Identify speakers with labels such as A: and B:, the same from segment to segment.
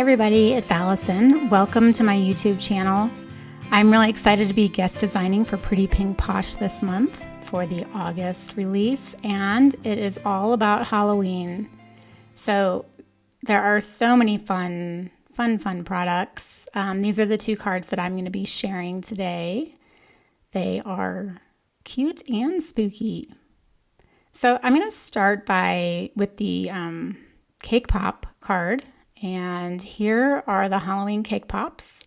A: everybody, it's Allison. Welcome to my YouTube channel. I'm really excited to be guest designing for Pretty Pink Posh this month for the August release, and it is all about Halloween. So there are so many fun products. These are the two cards that I'm going to be sharing today. They are cute and spooky. So I'm going to start with the Cake Pop card. And here are the Halloween Cake Pops,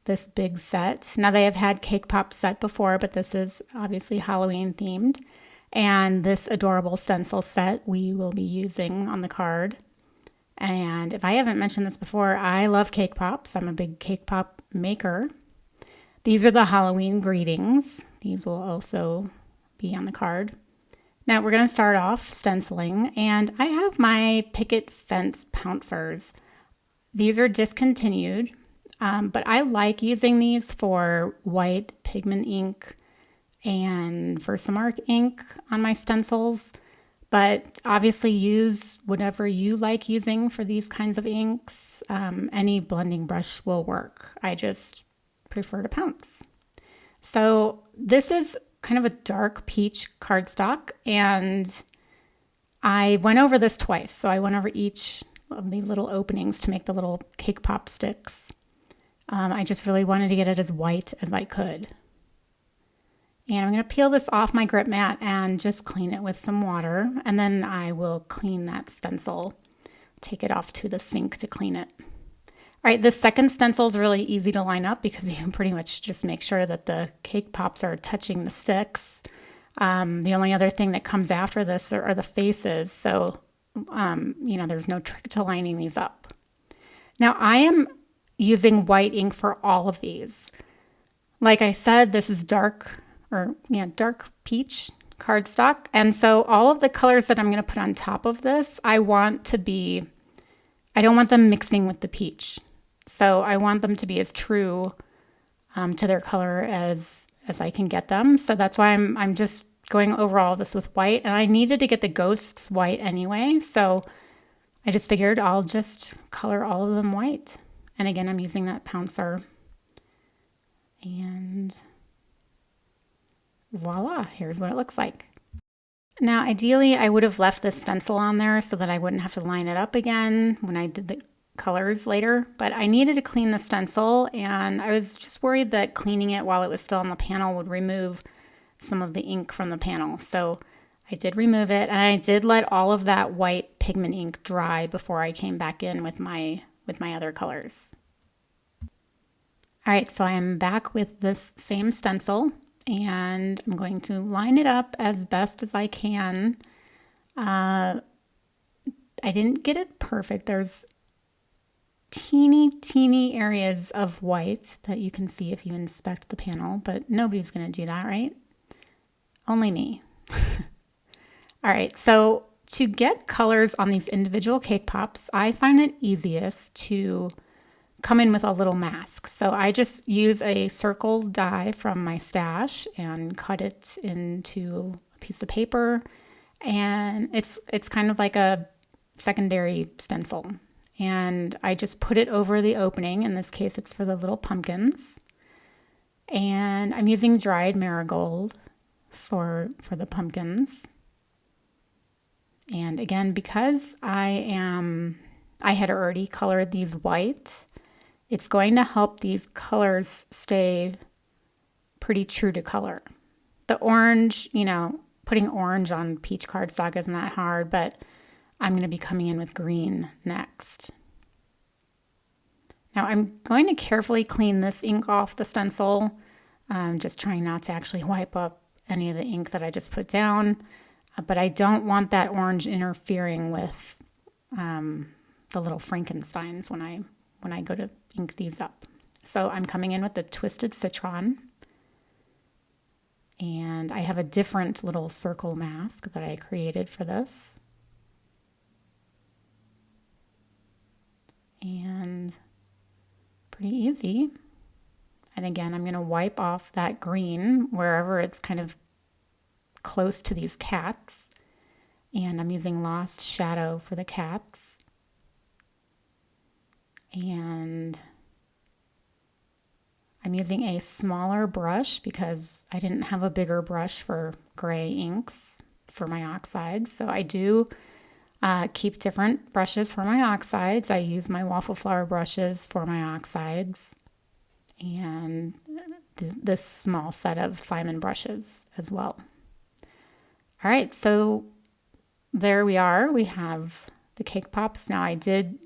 A: this big set. Now they have had Cake Pop set before, but this is obviously Halloween themed. And this adorable stencil set we will be using on the card. And if I haven't mentioned this before, I love Cake Pops. I'm a big Cake Pop maker. These are the Halloween greetings. These will also be on the card. Now we're going to start off stenciling, and I have my Picket Fence pouncers. These are discontinued, but I like using these for white pigment ink and Versamark ink on my stencils, but obviously use whatever you like using for these kinds of inks. Any blending brush will work. I just prefer to pounce. So this is kind of a dark peach cardstock, and I went over this twice. So I went over each of the little openings to make the little Cake Pop sticks. I just really wanted to get it as white as I could. And I'm going to peel this off my grip mat and just clean it with some water, and then I will clean that stencil, take it off to the sink to clean it. All right, this second stencil is really easy to line up because you can pretty much just make sure that the Cake Pops are touching the sticks. The only other thing that comes after this are the faces, so there's no trick to lining these up. Now I am using white ink for all of these. Like I said, this is dark peach cardstock, and so all of the colors that I'm going to put on top of this, I don't want them mixing with the peach. So I want them to be as true to their color as I can get them. So that's why I'm just going over all of this with white, and I needed to get the ghosts white anyway. So I just figured I'll just color all of them white. And again, I'm using that pouncer. And voila, here's what it looks like. Now, ideally, I would have left this stencil on there so that I wouldn't have to line it up again when I did the colors later, but I needed to clean the stencil, and I was just worried that cleaning it while it was still on the panel would remove some of the ink from the panel. So I did remove it, and I did let all of that white pigment ink dry before I came back in with my other colors. All right, so I am back with this same stencil, and I'm going to line it up as best as I can. I didn't get it perfect. There's teeny areas of white that you can see if you inspect the panel, but nobody's going to do that, right? Only me. All right, so to get colors on these individual Cake Pops, I find it easiest to come in with a little mask. So I just use a circle die from my stash and cut it into a piece of paper, and it's kind of like a secondary stencil. And I just put it over the opening. In this case, it's for the little pumpkins. And I'm using dried marigold for the pumpkins. And again, because I had already colored these white, it's going to help these colors stay pretty true to color. The orange, putting orange on peach cardstock isn't that hard, but I'm going to be coming in with green next. Now I'm going to carefully clean this ink off the stencil, just trying not to actually wipe up any of the ink that I just put down, but I don't want that orange interfering with the little Frankensteins when I go to ink these up. So I'm coming in with the Twisted Citron, and I have a different little circle mask that I created for this. And pretty easy. And again, I'm going to wipe off that green wherever it's kind of close to these cats. And I'm using Lost Shadow for the cats. And I'm using a smaller brush because I didn't have a bigger brush for gray inks for my oxides. So I do keep different brushes for my oxides. I use my waffle flower brushes for my oxides and this small set of Simon brushes as well. All right, so there we are. We have the cake pops. Now I did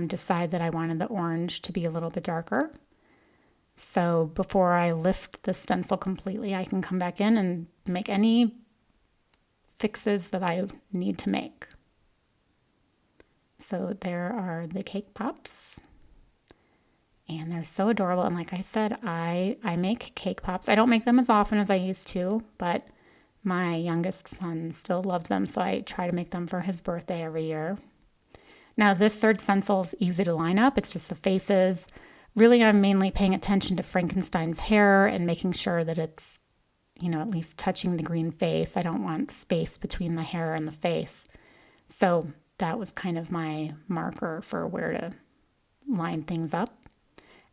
A: decide that I wanted the orange to be a little bit darker. So before I lift the stencil completely, I can come back in and make any fixes that I need to make. So there are the cake pops. And they're so adorable. And like I said, I make cake pops. I don't make them as often as I used to, but my youngest son still loves them, so I try to make them for his birthday every year. Now this third stencil is easy to line up. It's just the faces. Really, I'm mainly paying attention to Frankenstein's hair and making sure that it's, at least touching the green face. I don't want space between the hair and the face. So that was kind of my marker for where to line things up.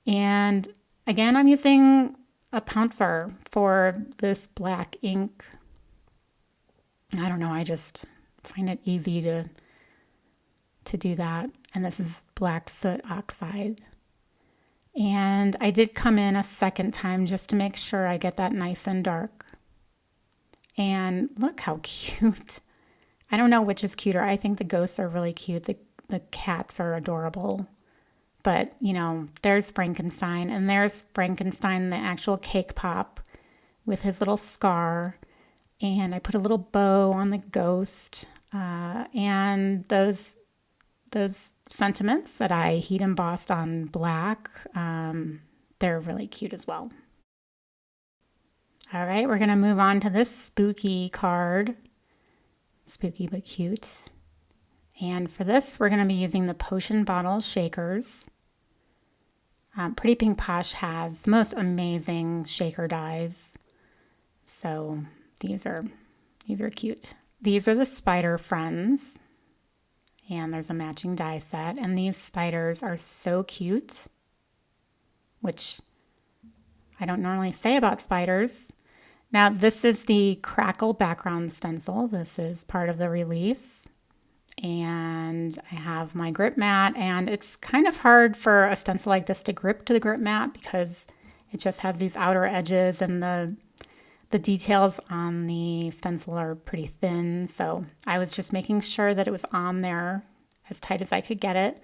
A: And again, I'm using a pouncer for this black ink. I don't know, I just find it easy to do that. And this is black soot oxide. And I did come in a second time just to make sure I get that nice and dark. And look how cute. I don't know which is cuter. I think the ghosts are really cute. The cats are adorable. But, there's Frankenstein, and there's Frankenstein, the actual cake pop with his little scar. And I put a little bow on the ghost. And those sentiments that I heat embossed on black, they're really cute as well. All right, we're going to move on to this spooky card. Spooky but cute. And for this, we're going to be using the Potion Bottle Shakers. Pretty Pink Posh has the most amazing shaker dies. So these are cute. These are the spider friends. And there's a matching die set. And these spiders are so cute, which I don't normally say about spiders. Now, this is the Crackle background stencil. This is part of the release. And I have my grip mat, and it's kind of hard for a stencil like this to grip to the grip mat because it just has these outer edges, and the details on the stencil are pretty thin. So I was just making sure that it was on there as tight as I could get it.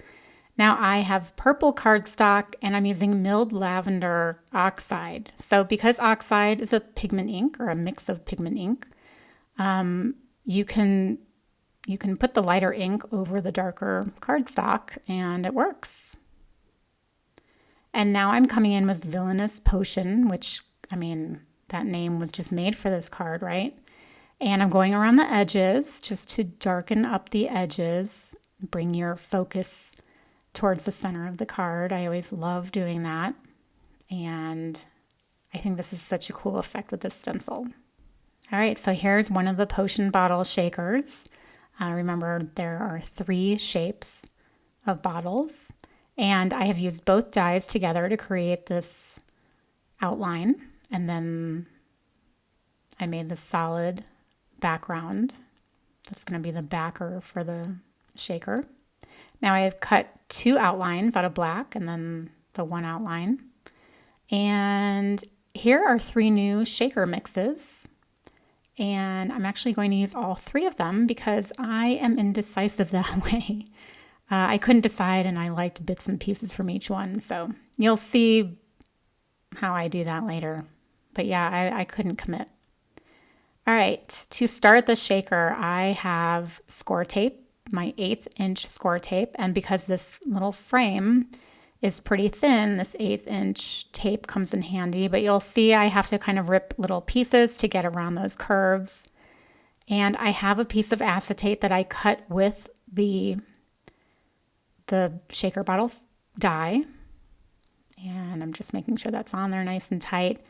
A: Now I have purple cardstock, and I'm using milled lavender oxide. So because oxide is a pigment ink or a mix of pigment ink, you can put the lighter ink over the darker cardstock, and it works. And now I'm coming in with Villainous Potion, which, that name was just made for this card, right? And I'm going around the edges just to darken up the edges, bring your focus towards the center of the card. I always love doing that. And I think this is such a cool effect with this stencil. All right, so here's one of the Potion Bottle Shakers. Remember, there are 3 shapes of bottles, and I have used both dies together to create this outline, and then I made the solid background. That's going to be the backer for the shaker. Now I have cut 2 outlines out of black and then the 1 outline. And here are 3 new shaker mixes. And I'm actually going to use all 3 of them because I am indecisive that way. I couldn't decide, and I liked bits and pieces from each one. So you'll see how I do that later. But yeah, I couldn't commit. All right, to start the shaker, I have score tape, my 1/8 inch score tape. And because this little frame is pretty thin, this 1/8 inch tape comes in handy, but you'll see I have to kind of rip little pieces to get around those curves. And I have a piece of acetate that I cut with the shaker bottle die. And I'm just making sure that's on there nice and tight.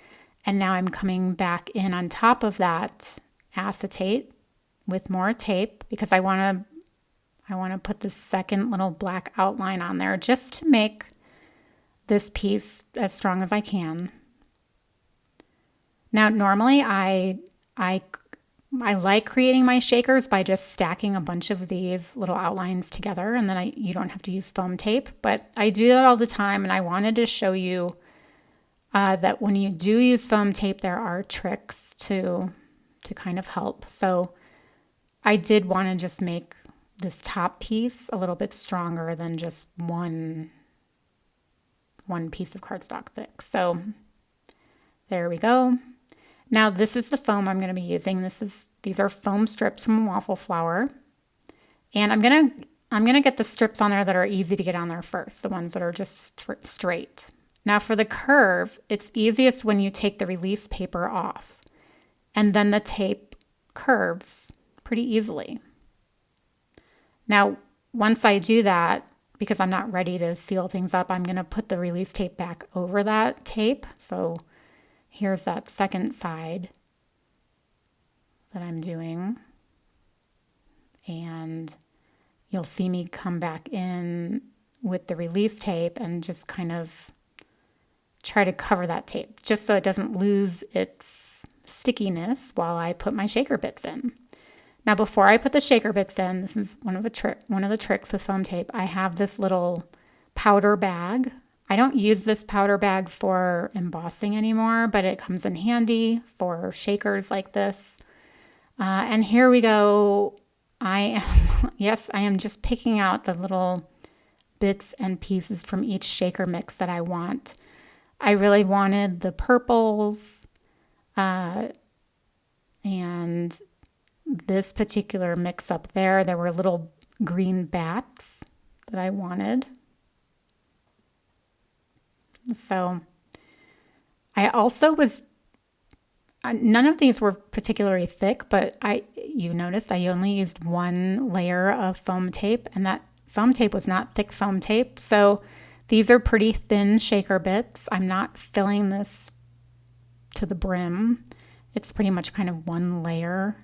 A: And now I'm coming back in on top of that acetate with more tape because I want to I want to put this second little black outline on there just to make this piece as strong as I can. Now, normally I like creating my shakers by just stacking a bunch of these little outlines together, and then you don't have to use foam tape, but I do that all the time, and I wanted to show you that when you do use foam tape, there are tricks to kind of help. So I did want to just make this top piece a little bit stronger than just one piece of cardstock thick. So there we go. Now this is the foam I'm going to be using. These are foam strips from Waffle Flower. And I'm going to get the strips on there that are easy to get on there first, the ones that are just straight. Now for the curve, it's easiest when you take the release paper off, and then the tape curves pretty easily. Now, once I do that, because I'm not ready to seal things up, I'm going to put the release tape back over that tape. So here's that second side that I'm doing. And you'll see me come back in with the release tape and just kind of try to cover that tape just so it doesn't lose its stickiness while I put my shaker bits in. Now before I put the shaker bits in, this is one of the tricks with foam tape, I have this little powder bag. I don't use this powder bag for embossing anymore, but it comes in handy for shakers like this. And here we go. Yes, I am just picking out the little bits and pieces from each shaker mix that I want. I really wanted the purples, and this particular mix up there were little green bats that I wanted. So I also none of these were particularly thick, but you noticed I only used one layer of foam tape, and that foam tape was not thick foam tape. So these are pretty thin shaker bits. I'm not filling this to the brim. It's pretty much kind of one layer.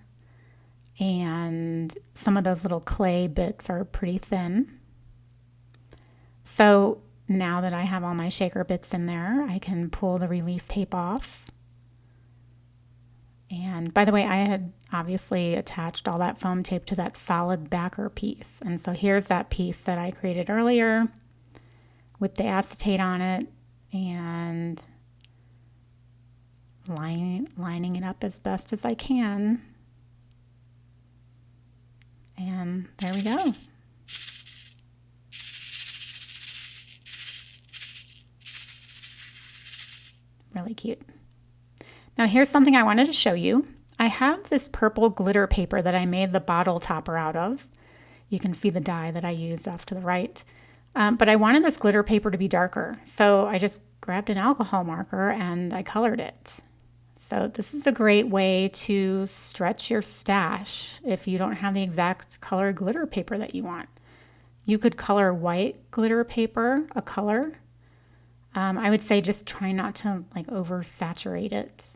A: And some of those little clay bits are pretty thin. So now that I have all my shaker bits in there, I can pull the release tape off. And by the way, I had obviously attached all that foam tape to that solid backer piece. And so here's that piece that I created earlier with the acetate on it, and lining it up as best as I can. And there we go. Really cute. Now here's something I wanted to show you. I have this purple glitter paper that I made the bottle topper out of. You can see the dye that I used off to the right. But I wanted this glitter paper to be darker. So I just grabbed an alcohol marker and I colored it. So this is a great way to stretch your stash if you don't have the exact color glitter paper that you want. You could color white glitter paper a color. I would say just try not to oversaturate it.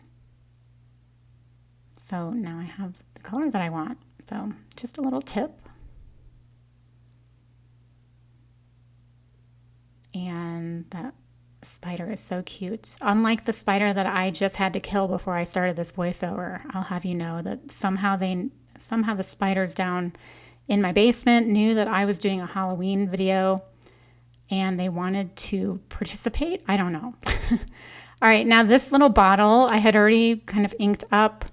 A: So now I have the color that I want. So just a little tip. And that spider is so cute. Unlike the spider that I just had to kill before I started this voiceover, I'll have you know that somehow the spiders down in my basement knew that I was doing a Halloween video and they wanted to participate. I don't know. All right, now this little bottle I had already kind of inked up,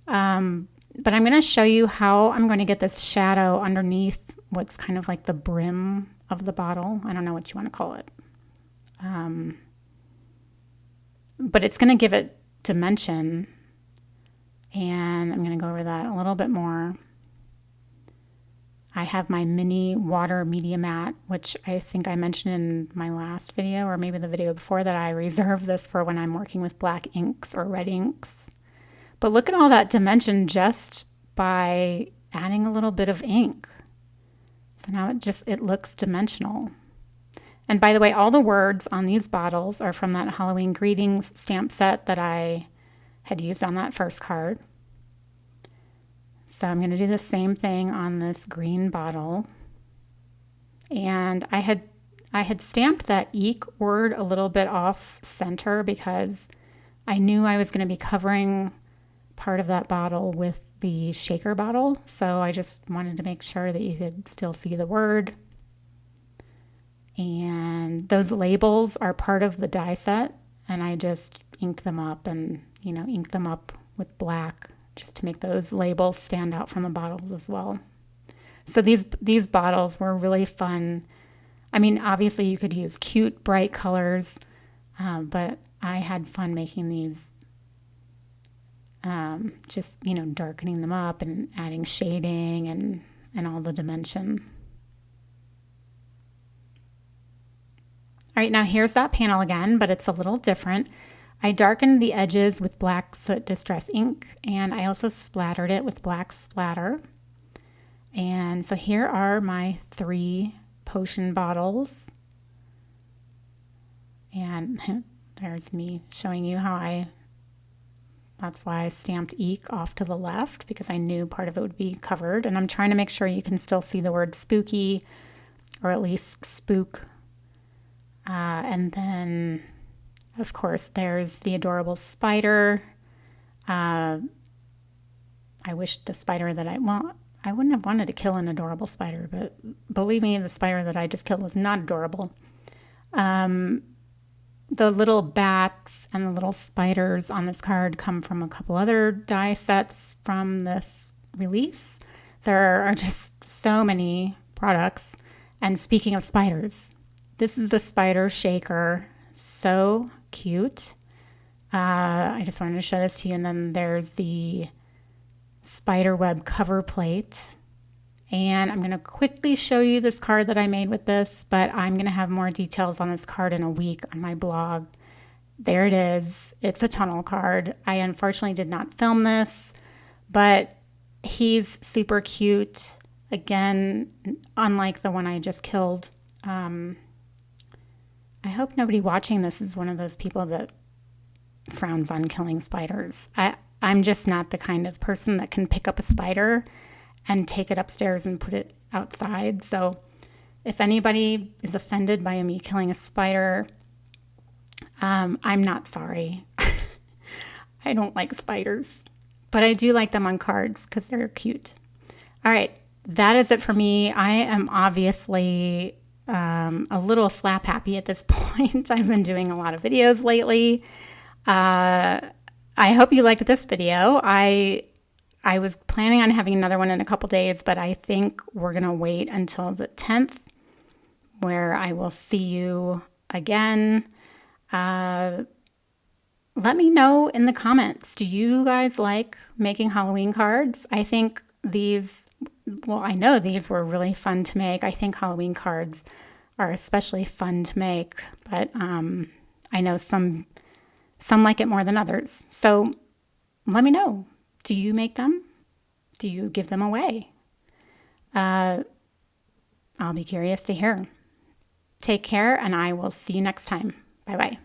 A: but I'm going to show you how I'm going to get this shadow underneath what's kind of like the brim of the bottle. I don't know what you want to call it. But it's going to give it dimension, and I'm going to go over that a little bit more. I have my mini water media mat, which I think I mentioned in my last video, or maybe the video before, that I reserve this for when I'm working with black inks or red inks. But look at all that dimension just by adding a little bit of ink. So now it looks dimensional. And by the way, all the words on these bottles are from that Halloween greetings stamp set that I had used on that first card. So I'm going to do the same thing on this green bottle. And I had stamped that eek word a little bit off center because I knew I was going to be covering part of that bottle with the shaker bottle. So I just wanted to make sure that you could still see the word. And those labels are part of the die set, and I just inked them up and, inked them up with black just to make those labels stand out from the bottles as well. So these bottles were really fun. I mean, obviously you could use cute, bright colors, but I had fun making these, just, darkening them up and adding shading and all the dimension. All right, now here's that panel again, but it's a little different. I darkened the edges with black soot distress ink, and I also splattered it with black splatter. And so here are my 3 potion bottles. And there's me showing you how that's why I stamped eek off to the left, because I knew part of it would be covered. And I'm trying to make sure you can still see the word spooky, or at least spook. And then, of course, there's the adorable spider. I wish the spider that I wouldn't have wanted to kill an adorable spider, but believe me, the spider that I just killed was not adorable. The little bats and the little spiders on this card come from a couple other die sets from this release. There are just so many products. And speaking of spiders, this is the spider shaker. So cute. I just wanted to show this to you. And then there's the spider web cover plate. And I'm going to quickly show you this card that I made with this, but I'm going to have more details on this card in a week on my blog. There it is. It's a tunnel card. I unfortunately did not film this, but he's super cute. Again, unlike the one I just killed. I hope nobody watching this is one of those people that frowns on killing spiders. I'm just not the kind of person that can pick up a spider and take it upstairs and put it outside. So if anybody is offended by me killing a spider, I'm not sorry. I don't like spiders, but I do like them on cards because they're cute. All right, that is it for me. I am obviously a little slap happy at this point. I've been doing a lot of videos lately. I hope you liked this video. I was planning on having another one in a couple days, but I think we're going to wait until the 10th where I will see you again. Let me know in the comments. Do you guys like making Halloween cards? I think I know these were really fun to make. I think Halloween cards are especially fun to make, but I know some like it more than others. So let me know. Do you make them? Do you give them away? I'll be curious to hear. Take care, and I will see you next time. Bye-bye.